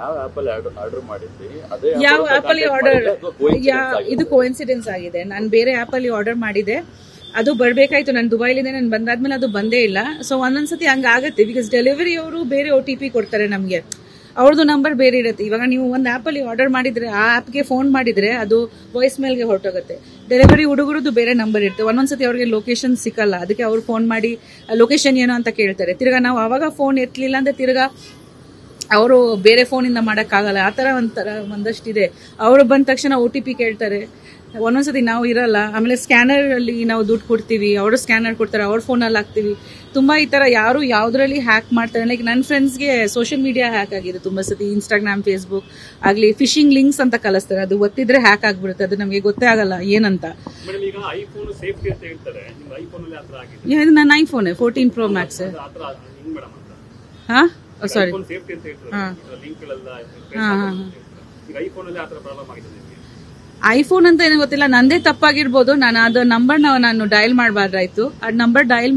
ಯಾವ ಆಪ್ ಅಲ್ಲಿ ಆರ್ಡರ್, ಇದು ಕೋಇನ್ಸಿಡೆನ್ಸ್ ಆಗಿದೆ. ನಾನು ಬೇರೆ ಆಪ್ ಅಲ್ಲಿ ಆರ್ಡರ್ ಮಾಡಿದೆ, ಅದು ಬರ್ಬೇಕಾಯ್ತು. ನಾನು ದುಬೈಲಿಂದ ನಾನು ಬಂದಾದ್ಮೇಲೆ ಅದು ಬಂದೇ ಇಲ್ಲ. ಸೊ ಒಂದೊಂದ್ಸತಿ ಹಂಗಾಗತ್ತೆ, ಬಿಕಾಸ್ ಡೆಲಿವರಿ ಅವರು ಬೇರೆ OTP ಕೊಡ್ತಾರೆ ನಮಗೆ, ಅವ್ರದ್ದು ನಂಬರ್ ಬೇರೆ ಇರುತ್ತೆ. ಇವಾಗ ನೀವು ಒಂದು ಆ್ಯಪಲ್ಲಿ ಆರ್ಡರ್ ಮಾಡಿದ್ರೆ ಆ ಆ್ಯಪ್ಗೆ ಫೋನ್ ಮಾಡಿದ್ರೆ ಅದು ವಾಯ್ಸ್ ಮೇಲ್ಗೆ ಹೊರಟೋಗುತ್ತೆ. ಡೆಲಿವರಿ ಹುಡುಗರದ್ದು ಬೇರೆ ನಂಬರ್ ಇರುತ್ತೆ. ಒಂದೊಂದ್ಸತಿ ಅವ್ರಿಗೆ ಲೊಕೇಶನ್ ಸಿಕ್ಕಲ್ಲ, ಅದಕ್ಕೆ ಅವ್ರು ಫೋನ್ ಮಾಡಿ ಲೊಕೇಶನ್ ಏನೋ ಅಂತ ಕೇಳ್ತಾರೆ. ತಿರ್ಗಾ ನಾವು ಅವಾಗ ಫೋನ್ ಎತ್ತಲಿಲ್ಲ ಅಂದ್ರೆ ತಿರ್ಗಾ ಅವರು ಬೇರೆ ಫೋನಿಂದ ಮಾಡೋಕ್ಕಾಗಲ್ಲ. ಆ ಥರ ಒಂದಷ್ಟಿದೆ. ಅವರು ಬಂದ ತಕ್ಷಣ OTP ಕೇಳ್ತಾರೆ. ಒಂದೊಂದ್ಸತಿ ನಾವು ಇರಲ್ಲ. ಆಮೇಲೆ ಸ್ಕ್ಯಾನರ್ ಅಲ್ಲಿ ನಾವು ದುಡ್ಡು ಕೊಡ್ತೀವಿ, ಅವರು ಸ್ಕ್ಯಾನರ್ ಕೊಡ್ತಾರೆ, ಅವ್ರ ಫೋನಲ್ಲಿ ಹಾಕ್ತೀವಿ. ತುಂಬಾ ಈ ತರ ಯಾರು ಯಾವ್ದ್ರಲ್ಲಿ ಹ್ಯಾಕ್ ಮಾಡ್ತಾರೆ. ಲೈಕ್ ನನ್ನ ಫ್ರೆಂಡ್ಸ್ಗೆ ಸೋಷಿಯಲ್ ಮೀಡಿಯಾ ಹ್ಯಾಕ್ ಆಗಿದೆ ತುಂಬಾ ಸತಿ. ಇನ್ಸ್ಟಾಗ್ರಾಮ್, ಫೇಸ್ಬುಕ್ ಆಗ್ಲಿ ಫಿಶಿಂಗ್ ಲಿಂಕ್ಸ್ ಅಂತ ಕಳಿಸ್ತಾರೆ, ಅದು ಒತ್ತಿದ್ರೆ ಹ್ಯಾಕ್ ಆಗ್ಬಿಡುತ್ತೆ. ಅದು ನಮಗೆ ಗೊತ್ತೇ ಆಗಲ್ಲ ಏನಂತ. ಇದು ನನ್ನ ಐಫೋನ್ 14 Pro Max. ಹಾ ಸಾರಿ, ಐಫೋನ್ ಅಂತ ಏನೋ ಗೊತ್ತಿಲ್ಲ, ನಂದೇ ತಪ್ಪಾಗಿರ್ಬೋದು. ನಾನು ಅದು ನಂಬರ್ ನಾನು ಡಯಲ್ ಮಾಡಬಾರ್ದಾಯ್ತು. ಆ ನಂಬರ್ ಡಯಲ್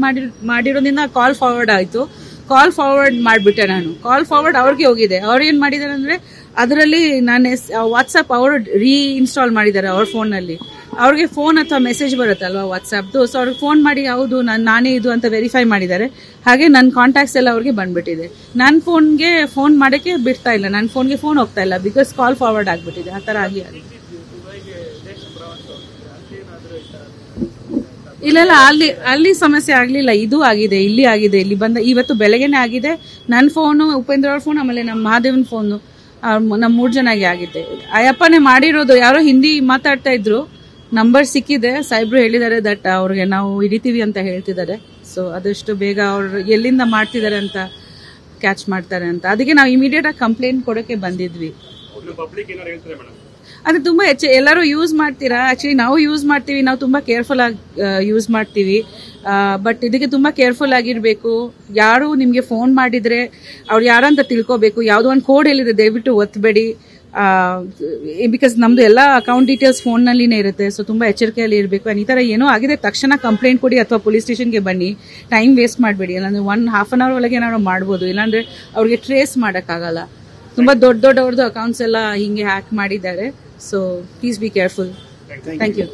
ಮಾಡಿರೋದ್ರಿಂದ ಕಾಲ್ ಫಾರ್ವರ್ಡ್ ಆಯ್ತು. ಕಾಲ್ ಫಾರ್ವರ್ಡ್ ಮಾಡಿಬಿಟ್ಟೆ ನಾನು. ಕಾಲ್ ಫಾರ್ವರ್ಡ್ ಅವ್ರಿಗೆ ಹೋಗಿದೆ. ಅವ್ರು ಏನ್ ಮಾಡಿದಾರೆ ಅಂದ್ರೆ ಅದರಲ್ಲಿ ನಾನು ವಾಟ್ಸ್ಆಪ್ ಅವರು ಇನ್ಸ್ಟಾಲ್ ಮಾಡಿದ್ದಾರೆ ಅವ್ರ ಫೋನಲ್ಲಿ. ಅವ್ರಿಗೆ ಫೋನ್ ಅಥವಾ ಮೆಸೇಜ್ ಬರುತ್ತಲ್ವಾ ವಾಟ್ಸ್ಆಪ್ದು, ಸೊ ಅವ್ರಿಗೆ ಫೋನ್ ಮಾಡಿ ಹೌದು ನಾನೇ ಇದು ಅಂತ ವೆರಿಫೈ ಮಾಡಿದ್ದಾರೆ. ಹಾಗೆ ನನ್ನ ಕಾಂಟ್ಯಾಕ್ಟ್ಸ್ ಎಲ್ಲ ಅವ್ರಿಗೆ ಬಂದ್ಬಿಟ್ಟಿದೆ. ನನ್ನ ಫೋನ್ಗೆ ಫೋನ್ ಮಾಡೋಕ್ಕೆ ಬಿಡ್ತಾ ಇಲ್ಲ, ನನ್ನ ಫೋನ್ಗೆ ಫೋನ್ ಹೋಗ್ತಾ ಇಲ್ಲ, ಬಿಕಾಸ್ ಕಾಲ್ ಫಾರ್ವರ್ಡ್ ಆಗ್ಬಿಟ್ಟಿದೆ. ಆ ಥರ ಆಗಿ ಇಲ್ಲ ಅಲ್ಲಿ ಸಮಸ್ಯೆ ಆಗ್ಲಿಲ್ಲ, ಇದು ಆಗಿದೆ, ಇಲ್ಲಿ ಆಗಿದೆ. ಇಲ್ಲಿ ಬಂದ ಇವತ್ತು ಬೆಳಗ್ಗೆನೆ ಆಗಿದೆ. ನನ್ನ ಫೋನು, ಉಪೇಂದ್ರ ಅವ್ರ ಫೋನ್, ಆಮೇಲೆ ನಮ್ಮ ಮಹಾದೇವನ್ ಫೋನು, ನಮ್ಮ 3 ಜನಗೆ ಆಗಿದೆ. ಅಯ್ಯಪ್ಪನೇ ಮಾಡಿರೋದು. ಯಾರೋ ಹಿಂದಿ ಮಾತಾಡ್ತಾ ಇದ್ರು, ನಂಬರ್ ಸಿಕ್ಕಿದೆ, ಸಾಹೇಬ್ರು ಹೇಳಿದ್ದಾರೆ ದಟ್ ಅವ್ರಿಗೆ ನಾವು ಹಿಡಿತೀವಿ ಅಂತ ಹೇಳ್ತಿದ್ದಾರೆ. ಸೊ ಆದಷ್ಟು ಬೇಗ ಅವ್ರು ಎಲ್ಲಿಂದ ಮಾಡ್ತಿದ್ದಾರೆ ಅಂತ ಕ್ಯಾಚ್ ಮಾಡ್ತಾರೆ ಅಂತ. ಅದಕ್ಕೆ ನಾವು ಇಮಿಡಿಯೇಟ್ ಆಗಿ ಕಂಪ್ಲೇಂಟ್ ಕೊಡೋಕೆ ಬಂದಿದ್ವಿ. ಅದು ತುಂಬಾ ಎಲ್ಲರೂ ಯೂಸ್ ಮಾಡ್ತೀರಾ, ಆಕ್ಚುಲಿ ನಾವು ಯೂಸ್ ಮಾಡ್ತೀವಿ, ನಾವು ತುಂಬಾ ಕೇರ್ಫುಲ್ ಆಗಿ ಯೂಸ್ ಮಾಡ್ತೀವಿ. ಬಟ್ ಇದಕ್ಕೆ ತುಂಬಾ ಕೇರ್ಫುಲ್ ಆಗಿರ್ಬೇಕು. ಯಾರು ನಿಮ್ಗೆ ಫೋನ್ ಮಾಡಿದ್ರೆ ಅವ್ರು ಯಾರಂತ ತಿಳ್ಕೋಬೇಕು. ಯಾವ್ದೋ ಒಂದು ಕೋಡ್ ಹೇಳಿದ್ರೆ ದಯವಿಟ್ಟು ಒತ್ತಬೇಡಿ, ಬಿಕಾಸ್ ನಮ್ದು ಎಲ್ಲ ಅಕೌಂಟ್ ಡೀಟೇಲ್ಸ್ ಫೋನ್ ನಲ್ಲಿನೇ ಇರುತ್ತೆ. ಸೊ ತುಂಬಾ ಎಚ್ಚರಿಕೆಯಲ್ಲಿ ಇರಬೇಕು. ಈ ತರ ಏನೋ ಆಗಿದೆ ತಕ್ಷಣ ಕಂಪ್ಲೇಂಟ್ ಕೊಡಿ ಅಥವಾ ಪೊಲೀಸ್ ಸ್ಟೇಷನ್ಗೆ ಬನ್ನಿ. ಟೈಮ್ ವೇಸ್ಟ್ ಮಾಡಬೇಡಿ. ಇಲ್ಲಾಂದ್ರೆ 1.5 hour ಒಳಗೆ ಏನಾದ್ರು ಮಾಡ್ಬೋದು, ಇಲ್ಲಾಂದ್ರೆ ಅವ್ರಿಗೆ ಟ್ರೇಸ್ ಮಾಡೋಕ್ಕಾಗಲ್ಲ. ತುಂಬಾ ದೊಡ್ಡವ್ರದ್ದು ಅಕೌಂಟ್ಸ್ ಎಲ್ಲ ಹಿಂಗೆ ಹ್ಯಾಕ್ ಮಾಡಿದ್ದಾರೆ. So please be careful. Thank you.